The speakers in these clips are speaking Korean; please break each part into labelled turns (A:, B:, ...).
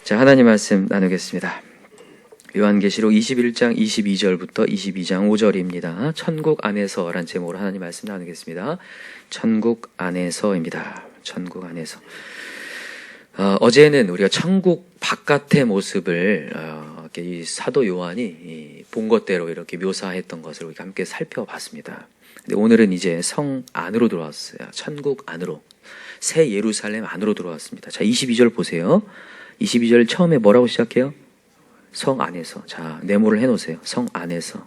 A: 자, 하나님 말씀 나누겠습니다. 요한계시록 21장 22절부터 22장 5절입니다. 천국 안에서라는 제목으로 하나님 말씀 나누겠습니다. 천국 안에서입니다. 천국 안에서. 어제는 우리가 천국 바깥의 모습을 이 사도 요한이 본 것대로 이렇게 묘사했던 것을 우리가 함께 살펴봤습니다. 근데 오늘은 이제 성 안으로 들어왔어요. 천국 안으로. 새 예루살렘 안으로 들어왔습니다. 자, 22절 보세요. 22절 처음에 뭐라고 시작해요? 성 안에서. 자, 네모를 해놓으세요. 성 안에서.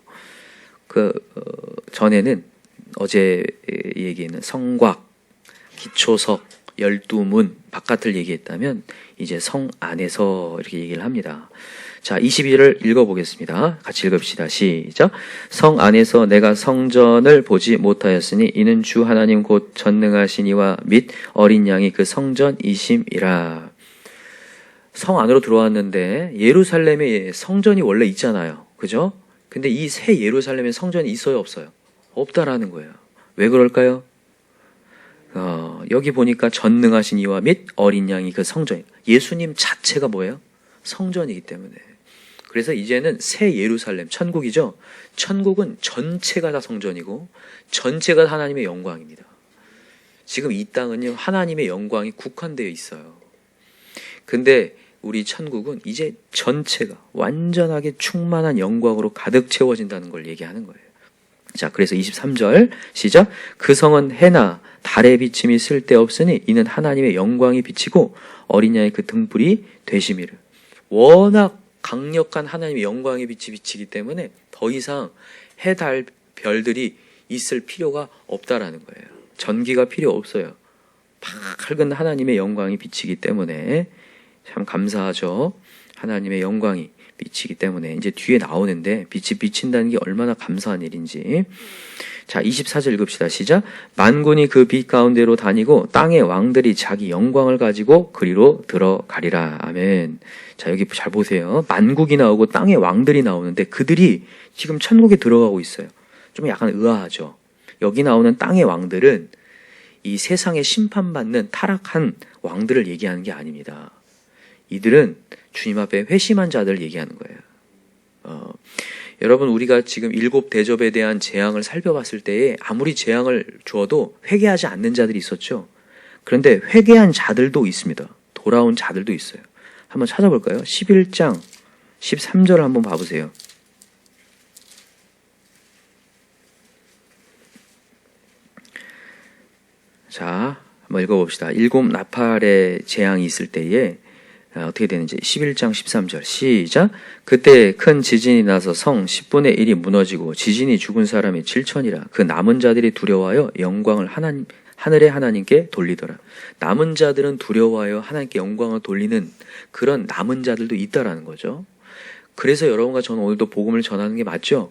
A: 전에는 어제 얘기는 성곽, 기초석, 12문 바깥을 얘기했다면 이제 성 안에서 이렇게 얘기를 합니다. 자, 22절을 읽어보겠습니다. 같이 읽읍시다. 시작. 성 안에서 내가 성전을 보지 못하였으니 이는 주 하나님 곧 전능하신 이와 및 어린 양이 그 성전이심이라. 성 안으로 들어왔는데 예루살렘에 성전이 원래 있잖아요. 그죠? 근데 이 새 예루살렘에 성전이 있어요, 없어요? 없다라는 거예요. 왜 그럴까요? 여기 보니까 전능하신 이와 및 어린 양이 그 성전. 예수님 자체가 뭐예요? 성전이기 때문에. 그래서 이제는 새 예루살렘, 천국이죠. 천국은 전체가 다 성전이고 전체가 하나님의 영광입니다. 지금 이 땅은요, 하나님의 영광이 국한되어 있어요. 근데 우리 천국은 이제 전체가 완전하게 충만한 영광으로 가득 채워진다는 걸 얘기하는 거예요. 자, 그래서 23절 시작. 그 성은 해나 달의 비침이 쓸데없으니 이는 하나님의 영광이 비치고 어린 양의 그 등불이 되심이를. 워낙 강력한 하나님의 영광의 빛이 비치기 때문에 더 이상 해, 달, 별들이 있을 필요가 없다라는 거예요. 전기가 필요 없어요. 밝은 하나님의 영광이 비치기 때문에 참 감사하죠. 하나님의 영광이 비치기 때문에. 이제 뒤에 나오는데 빛이 비친다는 게 얼마나 감사한 일인지. 자, 24절 읽읍시다. 시작. 만군이 그 빛 가운데로 다니고 땅의 왕들이 자기 영광을 가지고 그리로 들어가리라. 아멘. 자, 여기 잘 보세요. 만국이 나오고 땅의 왕들이 나오는데 그들이 지금 천국에 들어가고 있어요. 좀 약간 의아하죠. 여기 나오는 땅의 왕들은 이 세상에 심판받는 타락한 왕들을 얘기하는 게 아닙니다. 이들은 주님 앞에 회심한 자들을 얘기하는 거예요. 여러분, 우리가 지금 7 대접에 대한 재앙을 살펴봤을 때에 아무리 재앙을 주어도 회개하지 않는 자들이 있었죠. 그런데 회개한 자들도 있습니다. 돌아온 자들도 있어요. 한번 찾아볼까요? 11장 13절을 한번 봐보세요. 자, 한번 읽어봅시다. 7 나팔의 재앙이 있을 때에 어떻게 되는지 11장 13절 시작. 그때 큰 지진이 나서 성 10분의 1이 무너지고 지진이 죽은 사람이 7천이라. 그 남은 자들이 두려워하여 영광을 하늘의 하나님께 돌리더라. 남은 자들은 두려워하여 하나님께 영광을 돌리는 그런 남은 자들도 있다라는 거죠. 그래서 여러분과 저는 오늘도 복음을 전하는 게 맞죠?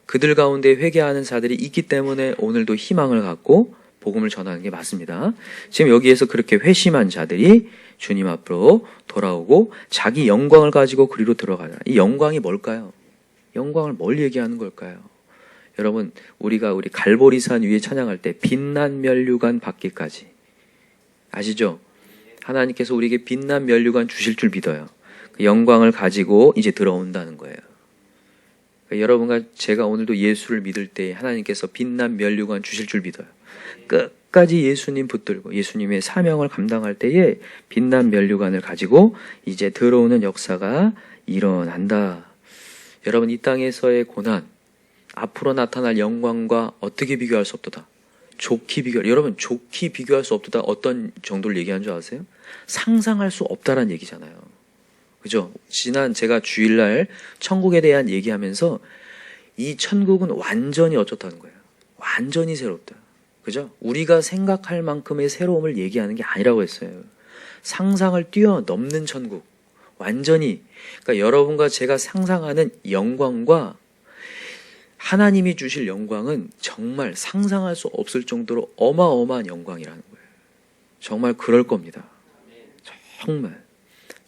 A: 그들 가운데 회개하는 자들이 있기 때문에 오늘도 희망을 갖고 복음을 전하는 게 맞습니다. 지금 여기에서 그렇게 회심한 자들이 주님 앞으로 돌아오고 자기 영광을 가지고 그리로 들어가라. 이 영광이 뭘까요? 영광을 뭘 얘기하는 걸까요? 여러분, 우리가 우리 갈보리산 위에 찬양할 때 빛난 면류관 받기까지 아시죠? 하나님께서 우리에게 빛난 면류관 주실 줄 믿어요. 그 영광을 가지고 이제 들어온다는 거예요. 그러니까 여러분과 제가 오늘도 예수를 믿을 때 하나님께서 빛난 면류관 주실 줄 믿어요. 끝까지 예수님 붙들고 예수님의 사명을 감당할 때에 빛난 면류관을 가지고 이제 들어오는 역사가 일어난다. 여러분, 이 땅에서의 고난, 앞으로 나타날 영광과 어떻게 비교할 수 없도다. 여러분, 좋게 비교할 수 없도다. 어떤 정도를 얘기한 줄 아세요? 상상할 수 없다라는 얘기잖아요. 그죠? 지난 제가 주일날 천국에 대한 얘기하면서 이 천국은 완전히 어쩌다는 거예요. 완전히 새롭다. 그죠? 우리가 생각할 만큼의 새로움을 얘기하는 게 아니라고 했어요. 상상을 뛰어넘는 천국. 완전히. 그러니까 여러분과 제가 상상하는 영광과 하나님이 주실 영광은 정말 상상할 수 없을 정도로 어마어마한 영광이라는 거예요. 정말 그럴 겁니다. 정말.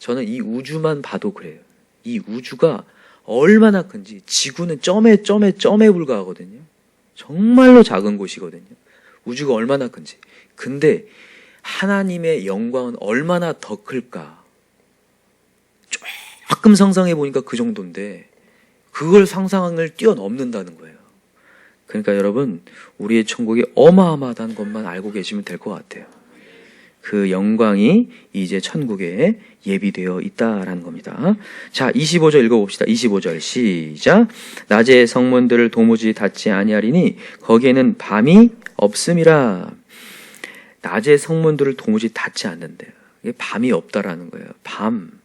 A: 저는 이 우주만 봐도 그래요. 이 우주가 얼마나 큰지. 지구는 점에 불과하거든요. 정말로 작은 곳이거든요. 우주가 얼마나 큰지. 근데 하나님의 영광은 얼마나 더 클까? 가끔 상상해 보니까 그 정도인데 그걸 상상을 뛰어넘는다는 거예요. 그러니까 여러분, 우리의 천국이 어마어마하다는 것만 알고 계시면 될 것 같아요. 그 영광이 이제 천국에 예비되어 있다라는 겁니다. 자, 25절 읽어봅시다. 25절 시작. 낮에 성문들을 도무지 닫지 아니하리니 거기에는 밤이 없음이라. 낮에 성문들을 도무지 닫지 않는데요. 이게 밤이 없다라는 거예요. 밤.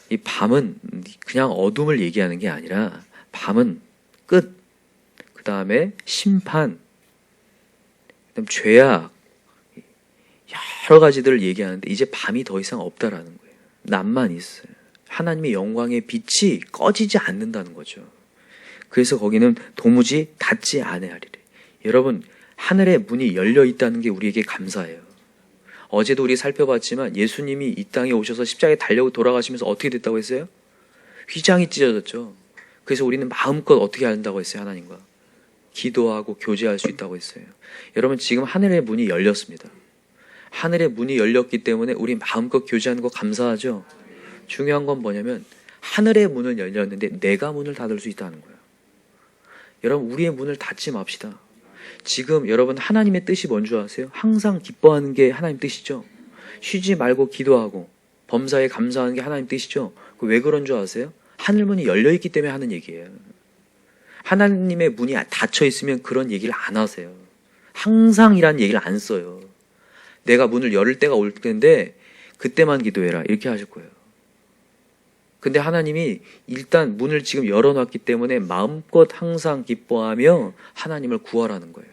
A: 이 밤은 그냥 어둠을 얘기하는 게 아니라 밤은 끝, 그 다음에 심판, 그 다음 죄악, 여러 가지들을 얘기하는데 이제 밤이 더 이상 없다라는 거예요. 낮만 있어요. 하나님의 영광의 빛이 꺼지지 않는다는 거죠. 그래서 거기는 도무지 닫지 아니하리래. 여러분, 하늘의 문이 열려 있다는 게 우리에게 감사해요. 어제도 우리 살펴봤지만 예수님이 이 땅에 오셔서 십자가에 달려 돌아가시면서 어떻게 됐다고 했어요? 휘장이 찢어졌죠. 그래서 우리는 마음껏 어떻게 한다고 했어요? 하나님과 기도하고 교제할 수 있다고 했어요. 여러분, 지금 하늘의 문이 열렸습니다. 하늘의 문이 열렸기 때문에 우리 마음껏 교제하는 거 감사하죠. 중요한 건 뭐냐면 하늘의 문은 열렸는데 내가 문을 닫을 수 있다는 거예요. 여러분, 우리의 문을 닫지 맙시다. 지금 여러분, 하나님의 뜻이 뭔 줄 아세요? 항상 기뻐하는 게 하나님 뜻이죠. 쉬지 말고 기도하고 범사에 감사하는 게 하나님 뜻이죠. 왜 그런 줄 아세요? 하늘문이 열려있기 때문에 하는 얘기예요. 하나님의 문이 닫혀 있으면 그런 얘기를 안 하세요. 항상이란 얘기를 안 써요. 내가 문을 열을 때가 올 텐데 그때만 기도해라, 이렇게 하실 거예요. 근데 하나님이 일단 문을 지금 열어놨기 때문에 마음껏 항상 기뻐하며 하나님을 구하라는 거예요.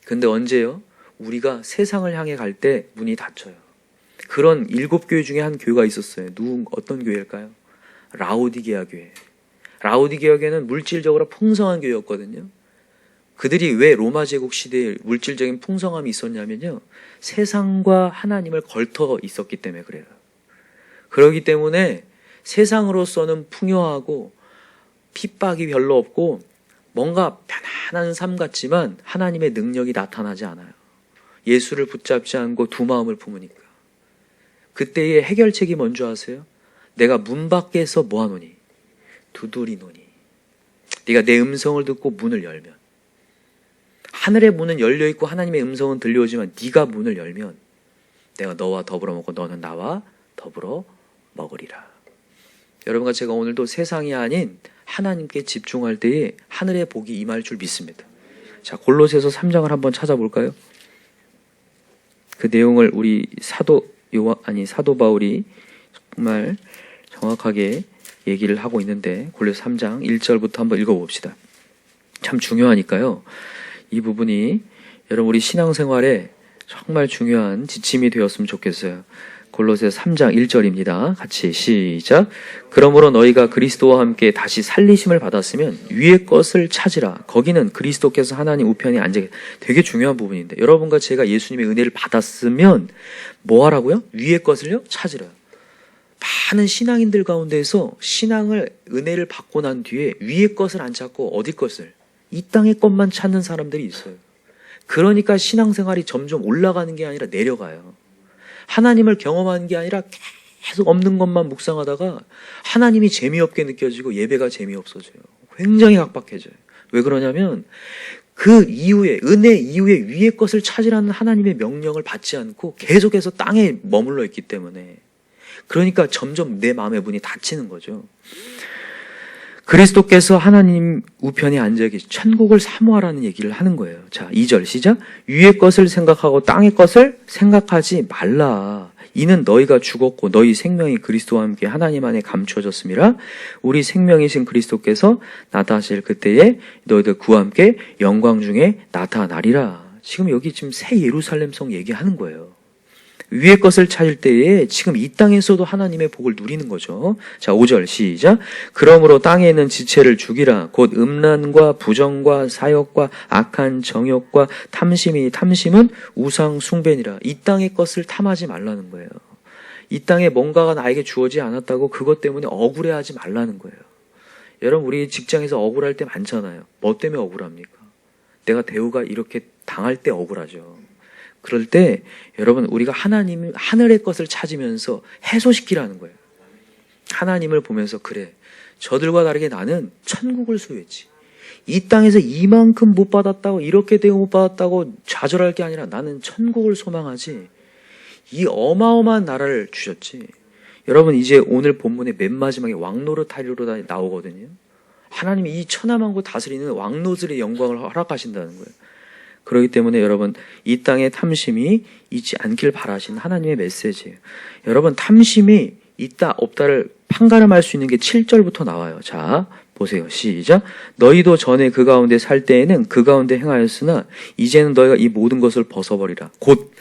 A: 근데 언제요? 우리가 세상을 향해 갈 때 문이 닫혀요. 그런 7교회 중에 한 교회가 있었어요. 어떤 교회일까요? 라오디게아 교회. 라오디게아 교회는 물질적으로 풍성한 교회였거든요. 그들이 왜 로마 제국 시대에 물질적인 풍성함이 있었냐면요, 세상과 하나님을 걸터 있었기 때문에 그래요. 그렇기 때문에 세상으로서는 풍요하고 핍박이 별로 없고 뭔가 편안한 삶 같지만 하나님의 능력이 나타나지 않아요. 예수를 붙잡지 않고 두 마음을 품으니까. 그때의 해결책이 뭔지 아세요? 내가 문 밖에서 뭐하노니? 두드리노니. 네가 내 음성을 듣고 문을 열면, 하늘의 문은 열려있고 하나님의 음성은 들려오지만 네가 문을 열면 내가 너와 더불어 먹고 너는 나와 더불어 먹으리라. 여러분과 제가 오늘도 세상이 아닌 하나님께 집중할 때에 하늘의 복이 임할 줄 믿습니다. 자, 골로새서 3장을 한번 찾아볼까요? 그 내용을 우리 사도 바울이 정말 정확하게 얘기를 하고 있는데, 골로새 3장 1절부터 한번 읽어봅시다. 참 중요하니까요. 이 부분이 여러분 우리 신앙생활에 정말 중요한 지침이 되었으면 좋겠어요. 골로새 3장 1절입니다. 같이 시작. 그러므로 너희가 그리스도와 함께 다시 살리심을 받았으면 위의 것을 찾으라. 거기는 그리스도께서 하나님 우편에 앉아 계시다. 되게 중요한 부분인데, 여러분과 제가 예수님의 은혜를 받았으면 뭐 하라고요? 위의 것을요? 찾으라. 많은 신앙인들 가운데에서 신앙을, 은혜를 받고 난 뒤에 위의 것을 안 찾고 어디 것을? 이 땅의 것만 찾는 사람들이 있어요. 그러니까 신앙생활이 점점 올라가는 게 아니라 내려가요. 하나님을 경험하는 게 아니라 계속 없는 것만 묵상하다가 하나님이 재미없게 느껴지고 예배가 재미없어져요. 굉장히 각박해져요. 왜 그러냐면 그 이후에, 은혜 이후에 위의 것을 찾으라는 하나님의 명령을 받지 않고 계속해서 땅에 머물러 있기 때문에, 그러니까 점점 내 마음의 문이 닫히는 거죠. 그리스도께서 하나님 우편에 앉아 계시 천국을 사모하라는 얘기를 하는 거예요. 자, 2절 시작. 위의 것을 생각하고 땅의 것을 생각하지 말라. 이는 너희가 죽었고 너희 생명이 그리스도와 함께 하나님 안에 감추어졌음이라. 우리 생명이신 그리스도께서 나타나실 그때에 너희들 그와 함께 영광 중에 나타나리라. 지금 여기 지금 새 예루살렘성 얘기하는 거예요. 위의 것을 찾을 때에 지금 이 땅에서도 하나님의 복을 누리는 거죠. 자, 5절 시작. 그러므로 땅에 있는 지체를 죽이라. 곧 음란과 부정과 사욕과 악한 정욕과 탐심이, 탐심은 우상 숭배니라. 이 땅의 것을 탐하지 말라는 거예요. 이 땅에 뭔가가 나에게 주어지지 않았다고 그것 때문에 억울해하지 말라는 거예요. 여러분, 우리 직장에서 억울할 때 많잖아요. 뭐 때문에 억울합니까? 내가 대우가 이렇게 당할 때 억울하죠. 그럴 때 여러분, 우리가 하나님, 하늘의 것을 찾으면서 해소시키라는 거예요. 하나님을 보면서 그래, 저들과 다르게 나는 천국을 소유했지. 이 땅에서 이만큼 못 받았다고, 이렇게 되고 못 받았다고 좌절할 게 아니라 나는 천국을 소망하지. 이 어마어마한 나라를 주셨지. 여러분, 이제 오늘 본문의 맨 마지막에 왕노릇하리로다 나오거든요. 하나님이 이 천하만국 다스리는 왕노들의 영광을 허락하신다는 거예요. 그렇기 때문에 여러분, 이 땅의 탐심이 있지 않길 바라시는 하나님의 메시지예요. 여러분, 탐심이 있다 없다를 판가름할 수 있는 게 7절부터 나와요. 자, 보세요. 시작. 너희도 전에 그 가운데 살 때에는 그 가운데 행하였으나 이제는 너희가 이 모든 것을 벗어버리라. 곧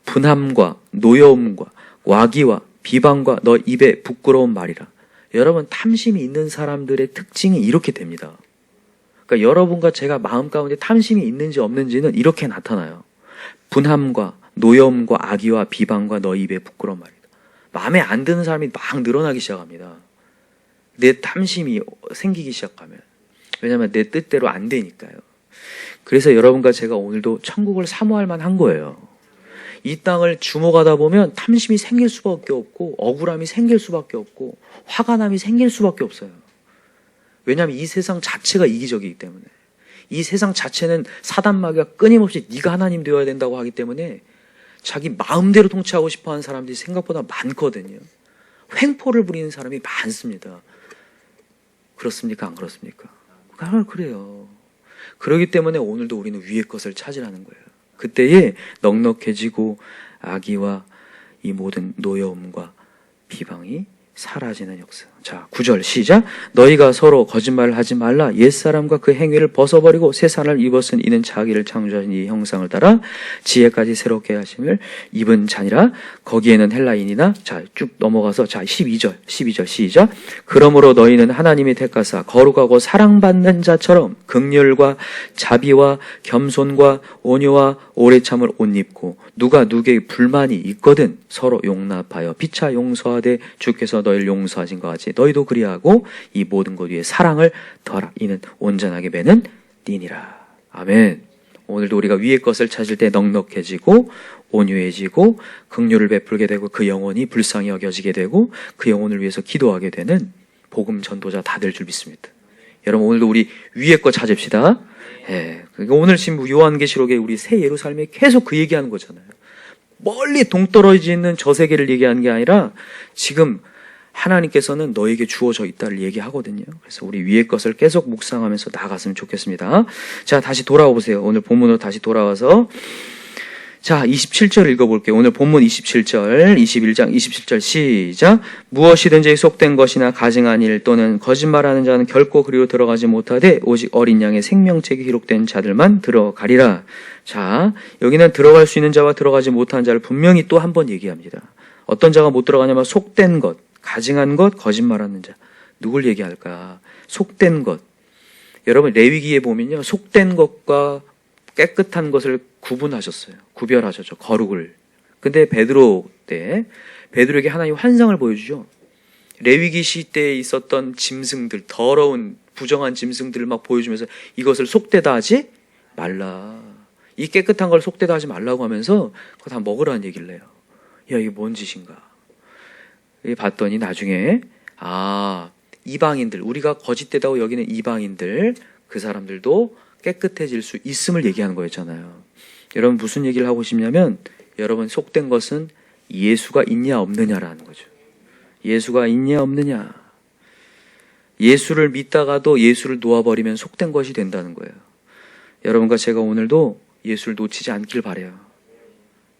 A: 분함과 노여움과 와기와 비방과 너 입에 부끄러운 말이라. 여러분, 탐심이 있는 사람들의 특징이 이렇게 됩니다. 그러니까 여러분과 제가 마음 가운데 탐심이 있는지 없는지는 이렇게 나타나요. 분함과 노여움과 악의와 비방과 너 입에 부끄러운 말이다. 마음에 안 드는 사람이 막 늘어나기 시작합니다. 내 탐심이 생기기 시작하면. 왜냐하면 내 뜻대로 안 되니까요. 그래서 여러분과 제가 오늘도 천국을 사모할 만한 거예요. 이 땅을 주목하다 보면 탐심이 생길 수밖에 없고, 억울함이 생길 수밖에 없고, 화가 남이 생길 수밖에 없어요. 왜냐하면 이 세상 자체가 이기적이기 때문에. 이 세상 자체는 사단 마귀가 끊임없이 네가 하나님 되어야 된다고 하기 때문에 자기 마음대로 통치하고 싶어하는 사람들이 생각보다 많거든요. 횡포를 부리는 사람이 많습니다. 그렇습니까? 안 그렇습니까? 그래요. 그렇기 때문에 오늘도 우리는 위의 것을 찾으라는 거예요. 그때에 넉넉해지고 악의와 이 모든 노여움과 비방이 사라지는 역사. 자, 9절 시작. 너희가 서로 거짓말을 하지 말라. 옛사람과 그 행위를 벗어버리고 새 사람을 입었은 이는 자기를 창조하신 이 형상을 따라 지혜까지 새롭게 하심을 입은 자니라. 거기에는 헬라인이나, 자, 쭉 넘어가서, 자, 12절 시작. 그러므로 너희는 하나님이 택하사 거룩하고 사랑받는 자처럼 긍휼과 자비와 겸손과 온유와 오래 참을 옷 입고 누가 누구에게 불만이 있거든 서로 용납하여 피차 용서하되 주께서 너희를 용서하신 것 같이 너희도 그리하고 이 모든 것 위에 사랑을 더하라. 이는 온전하게 매는 띠니라. 아멘. 오늘도 우리가 위의 것을 찾을 때 넉넉해지고 온유해지고 긍휼을 베풀게 되고 그 영혼이 불쌍히 여겨지게 되고 그 영혼을 위해서 기도하게 되는 복음 전도자 다 될 줄 믿습니다. 여러분, 오늘도 우리 위의 것 찾읍시다. 예. 그러니까 오늘 지금 요한계시록에 우리 새 예루살렘에 계속 그 얘기하는 거잖아요. 멀리 동떨어져 있는 저 세계를 얘기하는 게 아니라 지금 하나님께서는 너에게 주어져 있다를 얘기하거든요. 그래서 우리 위의 것을 계속 묵상하면서 나아갔으면 좋겠습니다. 자, 다시 돌아와 보세요. 오늘 본문으로 다시 돌아와서 자, 27절 읽어볼게요. 오늘 본문 27절, 21장 27절 시작. 무엇이든지 속된 것이나 가증한 일 또는 거짓말하는 자는 결코 그리로 들어가지 못하되 오직 어린 양의 생명책이 기록된 자들만 들어가리라. 자, 여기는 들어갈 수 있는 자와 들어가지 못한 자를 분명히 또 한 번 얘기합니다. 어떤 자가 못 들어가냐면 속된 것, 가증한 것, 거짓말하는 자. 누굴 얘기할까? 속된 것. 여러분, 레위기에 보면요, 속된 것과 깨끗한 것을 구분하셨어요. 구별하셨죠. 거룩을. 근데 베드로 때 베드로에게 하나님 환상을 보여주죠. 레위기 시대에 있었던 짐승들, 더러운 부정한 짐승들을 막 보여주면서 이것을 속되다 하지 말라. 이 깨끗한 걸 속되다 하지 말라고 하면서 그거 다 먹으라는 얘기를 해요. 야, 이게 뭔 짓인가? 봤더니 나중에 이방인들, 우리가 거짓되다고 여기는 이방인들, 그 사람들도 깨끗해질 수 있음을 얘기하는 거였잖아요. 여러분, 무슨 얘기를 하고 싶냐면 여러분, 속된 것은 예수가 있냐 없느냐라는 거죠. 예수가 있냐 없느냐. 예수를 믿다가도 예수를 놓아버리면 속된 것이 된다는 거예요. 여러분과 제가 오늘도 예수를 놓치지 않길 바라요.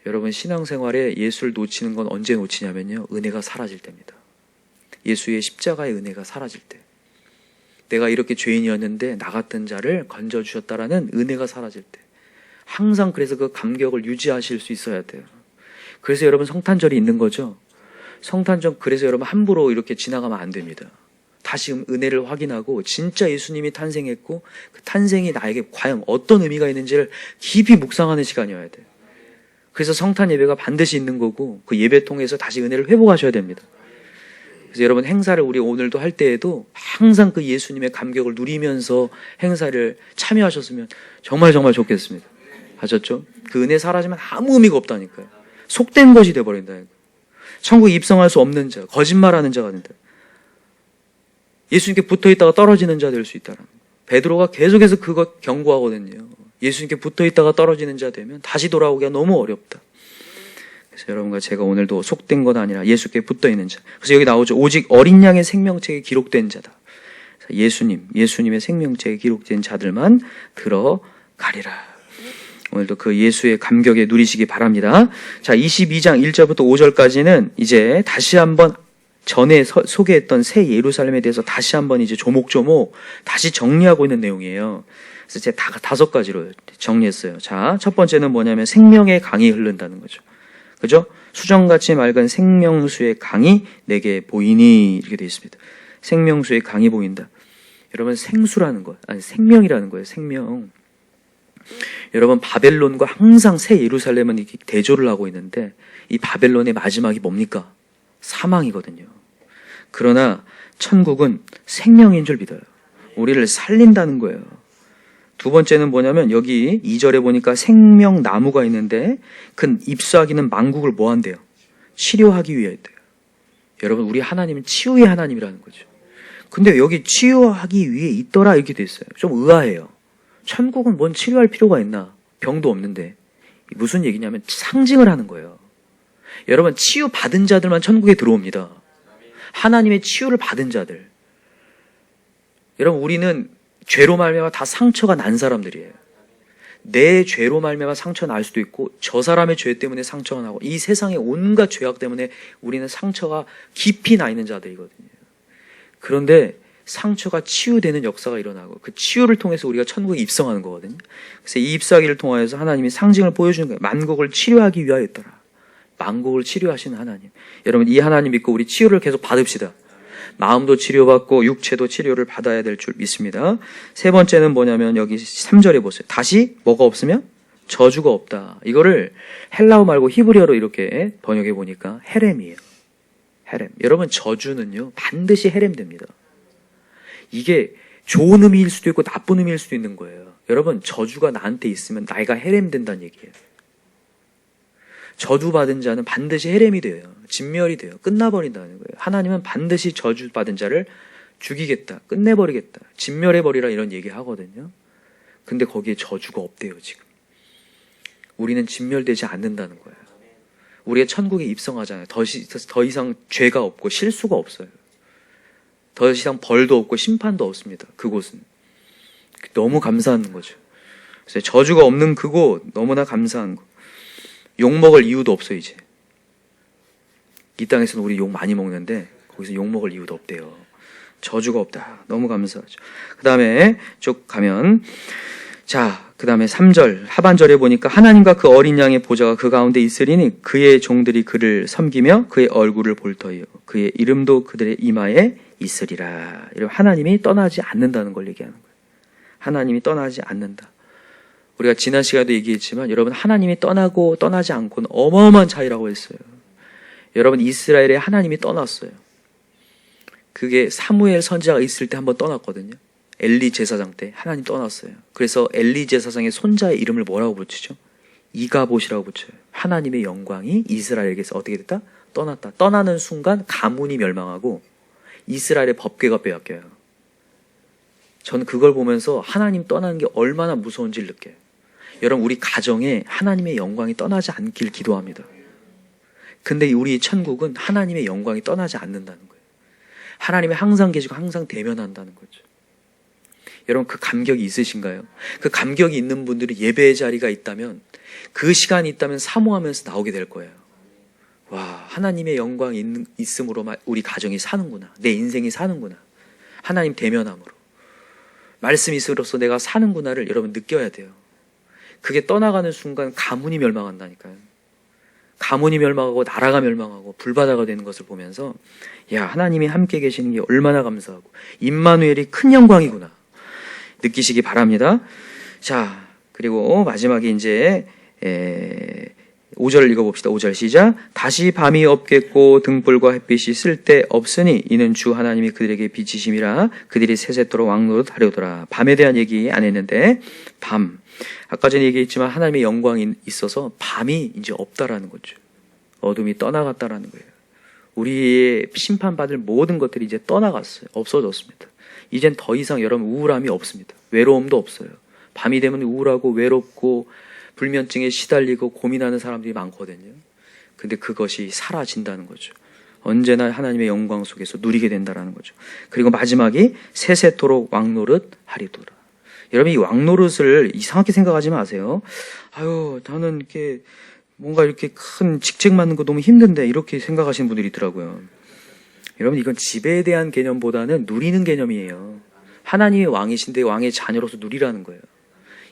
A: 여러분, 신앙생활에 예수를 놓치는 건 언제 놓치냐면요, 은혜가 사라질 때입니다. 예수의 십자가의 은혜가 사라질 때. 내가 이렇게 죄인이었는데 나 같은 자를 건져주셨다라는 은혜가 사라질 때. 항상 그래서 그 감격을 유지하실 수 있어야 돼요. 그래서 여러분, 성탄절이 있는 거죠. 성탄절, 그래서 여러분 함부로 이렇게 지나가면 안 됩니다. 다시 은혜를 확인하고 진짜 예수님이 탄생했고 그 탄생이 나에게 과연 어떤 의미가 있는지를 깊이 묵상하는 시간이어야 돼요. 그래서 성탄 예배가 반드시 있는 거고 그 예배 통해서 다시 은혜를 회복하셔야 됩니다. 그래서 여러분, 행사를 우리 오늘도 할 때에도 항상 그 예수님의 감격을 누리면서 행사를 참여하셨으면 정말 좋겠습니다. 아셨죠? 그 은혜 사라지면 아무 의미가 없다니까요. 속된 것이 돼버린다니까요. 천국에 입성할 수 없는 자, 거짓말하는 자가 된다. 예수님께 붙어 있다가 떨어지는 자 될 수 있다는 거예요. 베드로가 계속해서 그거 경고하거든요. 예수님께 붙어 있다가 떨어지는 자 되면 다시 돌아오기가 너무 어렵다. 그래서 여러분과 제가 오늘도 속된 건 아니라 예수께 붙어 있는 자. 그래서 여기 나오죠. 오직 어린 양의 생명책에 기록된 자다. 예수님의 생명책에 기록된 자들만 들어가리라. 오늘도 그 예수의 감격에 누리시기 바랍니다. 자, 22장 1절부터 5절까지는 이제 다시 한번 전에 소개했던 새 예루살렘에 대해서 다시 한번 이제 조목조목 다시 정리하고 있는 내용이에요. 그래서 제가 5가지로 정리했어요. 자, 첫 번째는 뭐냐면 생명의 강이 흐른다는 거죠. 그죠? 수정같이 맑은 생명수의 강이 내게 보이니 이렇게 되어 있습니다. 생명수의 강이 보인다. 여러분 생수라는 거, 아니 생명이라는 거예요. 생명. 여러분 바벨론과 항상 새 예루살렘은 이렇게 대조를 하고 있는데 이 바벨론의 마지막이 뭡니까? 사망이거든요. 그러나 천국은 생명인 줄 믿어요. 우리를 살린다는 거예요. 두 번째는 뭐냐면 여기 2절에 보니까 생명나무가 있는데 그 잎사귀는 만국을 뭐 한대요? 치료하기 위해 있대요. 여러분 우리 하나님은 치유의 하나님이라는 거죠. 근데 여기 치유하기 위해 있더라 이렇게 돼 있어요. 좀 의아해요. 천국은 뭔 치료할 필요가 있나? 병도 없는데. 무슨 얘기냐면 상징을 하는 거예요. 여러분 치유 받은 자들만 천국에 들어옵니다. 하나님의 치유를 받은 자들. 여러분 우리는 죄로 말미암아 다 상처가 난 사람들이에요. 내 죄로 말미암아 상처가 날 수도 있고 저 사람의 죄 때문에 상처가 나고 이 세상의 온갖 죄악 때문에 우리는 상처가 깊이 나 있는 자들이거든요. 그런데 상처가 치유되는 역사가 일어나고 그 치유를 통해서 우리가 천국에 입성하는 거거든요. 그래서 이 잎사귀를 통하여서 하나님이 상징을 보여주는 거예요. 만국을 치료하기 위하였더라. 만국을 치료하시는 하나님. 여러분 이 하나님 믿고 우리 치유를 계속 받읍시다. 마음도 치료받고 육체도 치료를 받아야 될 줄 믿습니다. 세 번째는 뭐냐면 여기 3절에 보세요. 다시 뭐가 없으면 저주가 없다. 이거를 헬라어 말고 히브리어로 이렇게 번역해 보니까 헤렘이에요. 헤렘. 여러분 저주는요 반드시 헤렘됩니다. 이게 좋은 의미일 수도 있고 나쁜 의미일 수도 있는 거예요. 여러분 저주가 나한테 있으면 나이가 헤렘된다는 얘기예요. 저주받은 자는 반드시 헤렘이 돼요. 진멸이 돼요. 끝나버린다는 거예요. 하나님은 반드시 저주받은 자를 죽이겠다. 끝내버리겠다. 진멸해버리라 이런 얘기 하거든요. 근데 거기에 저주가 없대요 지금. 우리는 진멸되지 않는다는 거예요. 우리가 천국에 입성하잖아요. 더 이상 죄가 없고 실수가 없어요. 더 이상 벌도 없고 심판도 없습니다. 그곳은. 너무 감사한 거죠. 그래서 저주가 없는 그곳 너무나 감사한 거. 욕먹을 이유도 없어 이제. 이 땅에서는 우리 욕 많이 먹는데 거기서 욕먹을 이유도 없대요. 저주가 없다. 너무 감사하죠. 그 다음에 쭉 가면 그 다음에 3절 하반절에 보니까 하나님과 그 어린 양의 보좌가 그 가운데 있으리니 그의 종들이 그를 섬기며 그의 얼굴을 볼 터이요 그의 이름도 그들의 이마에 있으리라. 이런 하나님이 떠나지 않는다는 걸 얘기하는 거예요. 하나님이 떠나지 않는다. 우리가 지난 시간에도 얘기했지만 여러분 하나님이 떠나고 떠나지 않고는 어마어마한 차이라고 했어요. 여러분 이스라엘에 하나님이 떠났어요. 그게 사무엘 선지자가 있을 때 한번 떠났거든요. 엘리 제사장 때 하나님 떠났어요. 그래서 엘리 제사장의 손자의 이름을 뭐라고 붙이죠? 이가봇이라고 붙여요. 하나님의 영광이 이스라엘에게서 어떻게 됐다? 떠났다. 떠나는 순간 가문이 멸망하고 이스라엘의 법궤가 빼앗겨요. 저는 그걸 보면서 하나님 떠나는 게 얼마나 무서운지를 느껴요. 여러분 우리 가정에 하나님의 영광이 떠나지 않길 기도합니다. 근데 우리 천국은 하나님의 영광이 떠나지 않는다는 거예요. 하나님이 항상 계시고 항상 대면한다는 거죠. 여러분 그 감격이 있으신가요? 그 감격이 있는 분들이 예배의 자리가 있다면 그 시간이 있다면 사모하면서 나오게 될 거예요. 와, 하나님의 영광이 있음으로 우리 가정이 사는구나. 내 인생이 사는구나. 하나님 대면함으로. 말씀이 있으로써 내가 사는구나를 여러분 느껴야 돼요. 그게 떠나가는 순간 가문이 멸망한다니까요. 가문이 멸망하고 나라가 멸망하고 불바다가 되는 것을 보면서 야, 하나님이 함께 계시는 게 얼마나 감사하고 임마누엘이 큰 영광이구나 느끼시기 바랍니다. 자, 그리고 마지막에 이제 5절을 읽어봅시다. 5절 시작. 다시 밤이 없겠고 등불과 햇빛이 쓸데 없으니 이는 주 하나님이 그들에게 빛이심이라 그들이 세세토록 왕노릇 하려더라. 밤에 대한 얘기 안 했는데 밤. 아까 전에 얘기했지만 하나님의 영광이 있어서 밤이 이제 없다라는 거죠. 어둠이 떠나갔다라는 거예요. 우리의 심판받을 모든 것들이 이제 떠나갔어요. 없어졌습니다. 이젠 더 이상 여러분 우울함이 없습니다. 외로움도 없어요. 밤이 되면 우울하고 외롭고 불면증에 시달리고 고민하는 사람들이 많거든요. 근데 그것이 사라진다는 거죠. 언제나 하나님의 영광 속에서 누리게 된다는 거죠. 그리고 마지막이 세세토록 왕노릇 하리도다. 여러분 이 왕노릇을 이상하게 생각하지 마세요. 아유 나는 이렇게 뭔가 이렇게 큰 직책 맡는 거 너무 힘든데 이렇게 생각하시는 분들이 있더라고요. 여러분 이건 지배에 대한 개념보다는 누리는 개념이에요. 하나님의 왕이신데 왕의 자녀로서 누리라는 거예요.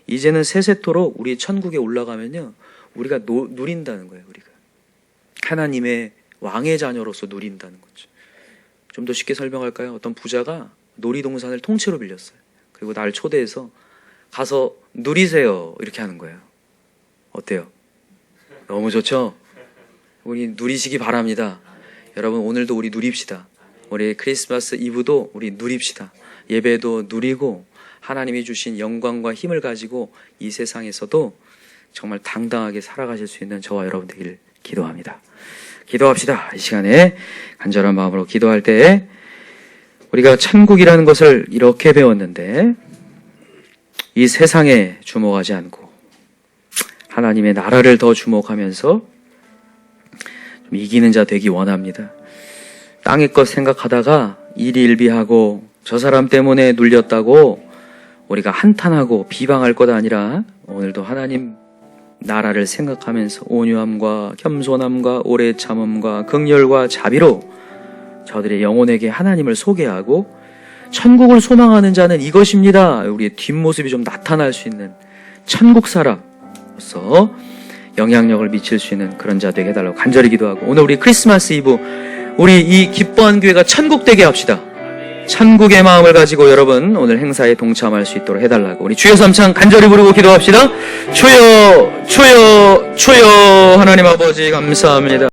A: 이제는 세세토록 우리 천국에 올라가면요 우리가 누린다는 거예요. 우리가 하나님의 왕의 자녀로서 누린다는 거죠. 좀 더 쉽게 설명할까요? 어떤 부자가 놀이동산을 통째로 빌렸어요. 그리고 날 초대해서 가서 누리세요 이렇게 하는 거예요. 어때요? 너무 좋죠? 우리 누리시기 바랍니다. 여러분 오늘도 우리 누립시다. 우리 크리스마스 이브도 우리 누립시다. 예배도 누리고 하나님이 주신 영광과 힘을 가지고 이 세상에서도 정말 당당하게 살아가실 수 있는 저와 여러분 되기를 기도합니다. 기도합시다. 이 시간에 간절한 마음으로 기도할 때 우리가 천국이라는 것을 이렇게 배웠는데 이 세상에 주목하지 않고 하나님의 나라를 더 주목하면서 좀 이기는 자 되기 원합니다. 땅의 것 생각하다가 일희일비하고 저 사람 때문에 눌렸다고 우리가 한탄하고 비방할 것 아니라 오늘도 하나님 나라를 생각하면서 온유함과 겸손함과 오래 참음과 긍휼과 자비로 저들의 영혼에게 하나님을 소개하고 천국을 소망하는 자는 이것입니다. 우리의 뒷모습이 좀 나타날 수 있는 천국 사람으로서 영향력을 미칠 수 있는 그런 자 되게 해달라고 간절히 기도하고 오늘 우리 크리스마스 이브 우리 이 기뻐한 교회가 천국 되게 합시다. 천국의 마음을 가지고 여러분 오늘 행사에 동참할 수 있도록 해달라고 우리 주여 삼창 간절히 부르고 기도합시다. 주여 주여 주여 하나님 아버지 감사합니다.